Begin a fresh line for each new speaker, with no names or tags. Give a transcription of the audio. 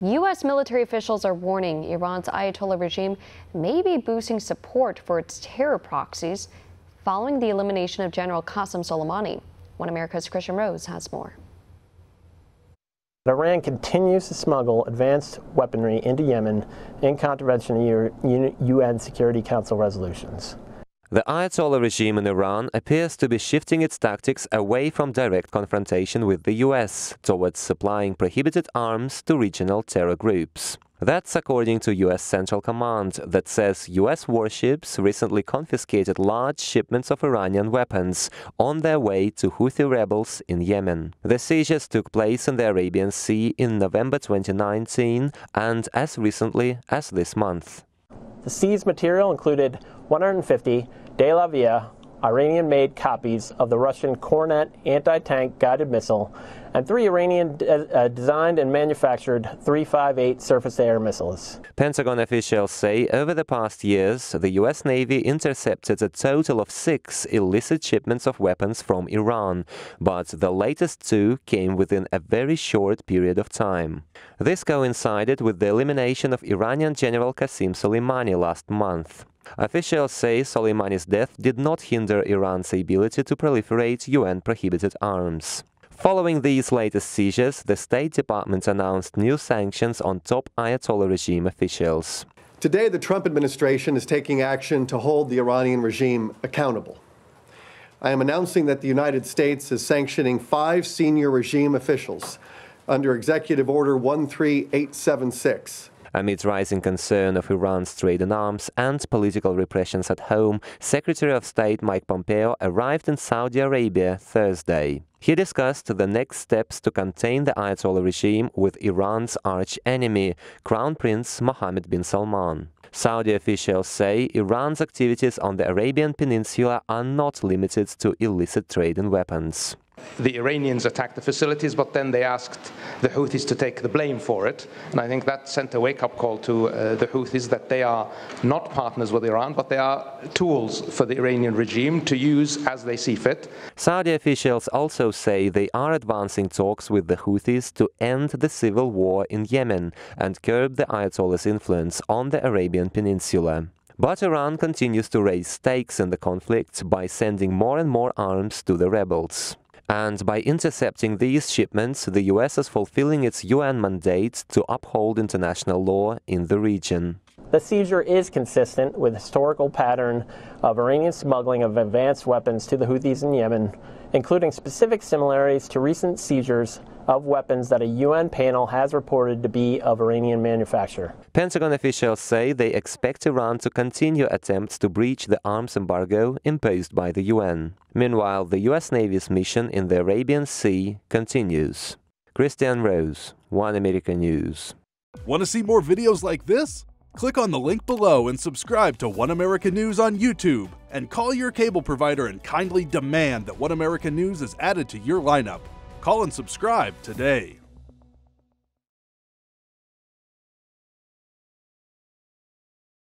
U.S. military officials are warning Iran's Ayatollah regime may be boosting support for its terror proxies following the elimination of General Qasem Soleimani. One America's Kristian Rouz has more.
Iran continues to smuggle advanced weaponry into Yemen in contravention of UN Security Council resolutions.
The Ayatollah regime in Iran appears to be shifting its tactics away from direct confrontation with the US towards supplying prohibited arms to regional terror groups. That's according to US Central Command, that says US warships recently confiscated large shipments of Iranian weapons on their way to Houthi rebels in Yemen. The seizures took place in the Arabian Sea in November 2019 and as recently as this month.
The seized material included 150 De La Via Iranian-made copies of the Russian Kornet anti-tank guided missile and 3 Iranian-designed and manufactured 358 surface-to-air missiles.
Pentagon officials say over the past years, the U.S. Navy intercepted a total of 6 illicit shipments of weapons from Iran, but the latest 2 came within a very short period of time. This coincided with the elimination of Iranian General Qasem Soleimani last month. Officials say Soleimani's death did not hinder Iran's ability to proliferate UN-prohibited arms. Following these latest seizures, the State Department announced new sanctions on top Ayatollah regime officials.
Today, the Trump administration is taking action to hold the Iranian regime accountable. I am announcing that the United States is sanctioning 5 senior regime officials under Executive Order 13876.
Amid rising concern of Iran's trade in arms and political repressions at home, Secretary of State Mike Pompeo arrived in Saudi Arabia Thursday. He discussed the next steps to contain the Ayatollah regime with Iran's arch-enemy, Crown Prince Mohammed bin Salman. Saudi officials say Iran's activities on the Arabian Peninsula are not limited to illicit trade in weapons.
The Iranians attacked the facilities, but then they asked the Houthis to take the blame for it. And I think that sent a wake-up call to the Houthis that they are not partners with Iran, but they are tools for the Iranian regime to use as they see fit.
Saudi officials also say they are advancing talks with the Houthis to end the civil war in Yemen and curb the Ayatollah's influence on the Arabian Peninsula. But Iran continues to raise stakes in the conflict by sending more and more arms to the rebels. And by intercepting these shipments, the US is fulfilling its UN mandate to uphold international law in the region.
The seizure is consistent with the historical pattern of Iranian smuggling of advanced weapons to the Houthis in Yemen, including specific similarities to recent seizures of weapons that a UN panel has reported to be of Iranian manufacture.
Pentagon officials say they expect Iran to continue attempts to breach the arms embargo imposed by the UN. Meanwhile, the US Navy's mission in the Arabian Sea continues. Kristian, Rouz, One America News.
Want to see more videos like this? Click on the link below and subscribe to One America News on YouTube, and call your cable provider and kindly demand that One America News is added to your lineup. Call and subscribe today.